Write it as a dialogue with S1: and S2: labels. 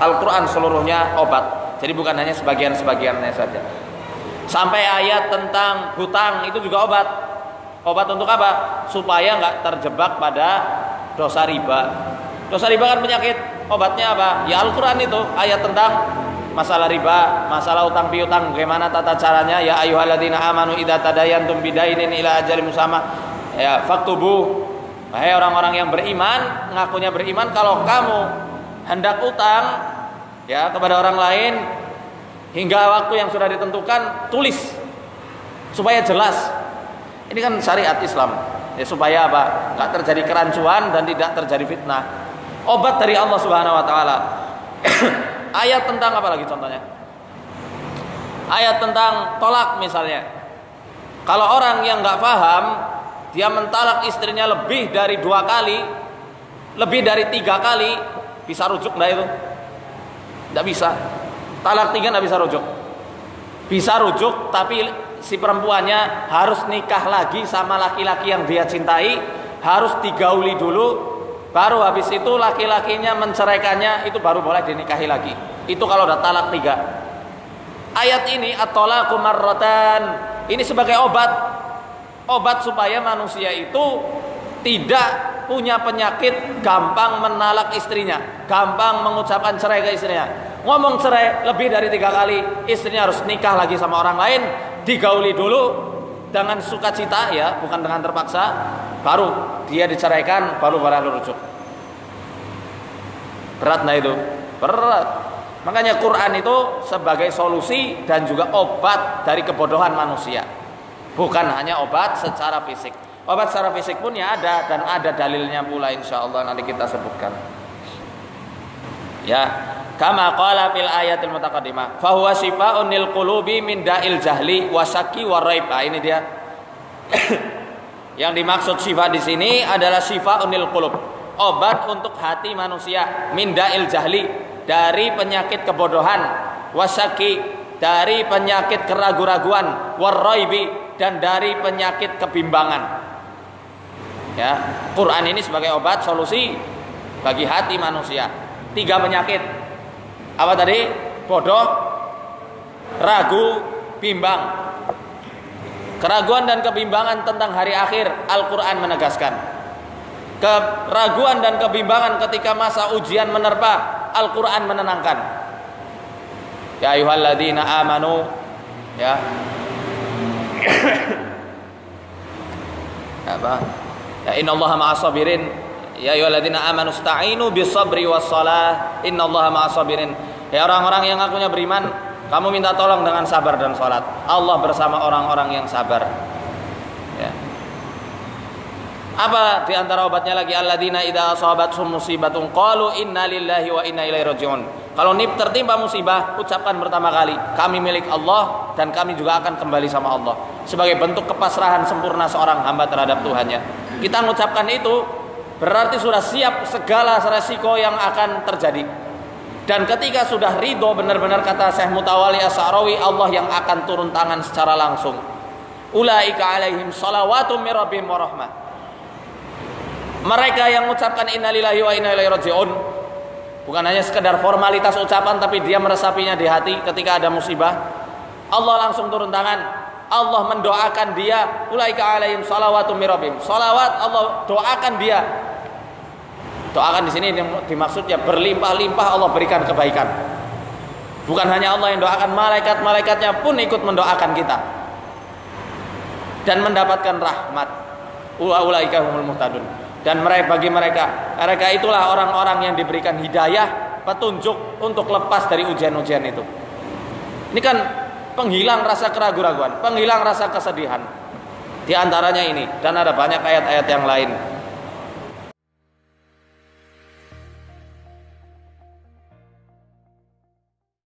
S1: Al-Quran seluruhnya obat. Jadi bukan hanya sebagian-sebagiannya saja. Sampai ayat tentang hutang itu juga obat. Obat untuk apa? Supaya nggak terjebak pada dosa riba. Dosa riba kan penyakit. Obatnya apa? Ya Al-Quran itu. Ayat tentang masalah riba, masalah utang piutang, bagaimana tata caranya. Ya ayyuhalladzina amanu idza tadayantum bidainin ila ajalin musamma ya faktubu. Wahai orang-orang yang beriman, ngakunya beriman, kalau kamu hendak utang ya kepada orang lain hingga waktu yang sudah ditentukan, tulis supaya jelas. Ini kan syariat Islam ya, supaya apa? Enggak terjadi kerancuan dan tidak terjadi fitnah. Obat dari Allah Subhanahu wa taala. Ayat tentang apa lagi contohnya? Ayat tentang tolak misalnya. Kalau orang yang enggak paham, dia mentalak istrinya lebih dari 2 kali, lebih dari 3 kali, bisa rujuk enggak itu? Enggak bisa. Talak 3 enggak bisa rujuk. Bisa rujuk, tapi si perempuannya harus nikah lagi sama laki-laki yang dia cintai, harus digauli dulu, baru habis itu laki-lakinya menceraikannya, itu baru boleh dinikahi lagi. Itu kalau udah talak 3. Ayat ini at-talaqu marratan, ini sebagai obat supaya manusia itu tidak punya penyakit gampang menalak istrinya, gampang mengucapkan cerai ke istrinya. Ngomong cerai lebih dari 3 kali, istrinya harus nikah lagi sama orang lain, digauli dulu dengan sukacita ya, bukan dengan terpaksa, baru dia diceraikan, baru boleh rujuk. Berat nah itu, berat. Makanya Quran itu sebagai solusi dan juga obat dari kebodohan manusia, bukan hanya obat secara fisik. Obat secara fisik pun ya ada, dan ada dalilnya pula, insya Allah nanti kita sebutkan. Ya, kama qala fil ayatil mutaqaddimah, fa huwa shifaa'un lil qulubi min da'il jahli wa syakki wa raib. Ini dia. Yang dimaksud syifa di sini adalah shifaa'un lil qulub, obat untuk hati manusia, min da'il jahli, dari penyakit kebodohan, wa syakki, dari penyakit keraguan-raguan, wa raibi, dan dari penyakit kebimbangan. Ya, Quran ini sebagai obat solusi bagi hati manusia. 3 penyakit. Apa tadi? Bodoh, ragu, bimbang. Keraguan dan kebimbangan tentang hari akhir, Al-Quran menegaskan. Keraguan dan kebimbangan ketika masa ujian menerpa, Al-Quran menenangkan. Ya ayyuhalladzina amanu, ya. Apa? Ya innallaha ma'as sabirin. Ya ayyuhalladzina amanu ista'inu bis-sabri was-shalah, innallaha ma'as sabirin. Ya orang-orang yang ngakunya beriman, kamu minta tolong dengan sabar dan salat. Allah bersama orang-orang yang sabar. Ya. Apa di antara obatnya lagi? Alladzina idza asabathum musibatun qalu inna lillahi wa inna ilaihi raji'un. Kalau tertimpa musibah, ucapkan pertama kali, kami milik Allah dan kami juga akan kembali sama Allah. Sebagai bentuk kepasrahan sempurna seorang hamba terhadap Tuhannya. Kita mengucapkan itu berarti sudah siap segala resiko yang akan terjadi. Dan ketika sudah ridho benar-benar, kata Syekh Mutawalli As-Sa'rawi, Allah yang akan turun tangan secara langsung. Ulaika alaihim shalawatum mir rabbihim wa rahmah. Mereka yang mengucapkan innalillahi wa inna ilaihi raji'un, bukan hanya sekedar formalitas ucapan, tapi dia meresapinya di hati ketika ada musibah, Allah langsung turun tangan. Allah mendoakan dia, ulaika alaihim shalawatum mir rabbihim. Shalawat Allah doakan dia. Doakan di sini dimaksudnya berlimpah-limpah Allah berikan kebaikan. Bukan hanya Allah yang doakan, malaikat-malaikatnya pun ikut mendoakan kita dan mendapatkan rahmat. Ulaika humul muhtadun. Dan bagi mereka itulah orang-orang yang diberikan hidayah, petunjuk untuk lepas dari ujian-ujian itu. Ini kan penghilang rasa keraguan-raguan, penghilang rasa kesedihan. Di antaranya ini, dan ada banyak ayat-ayat yang lain.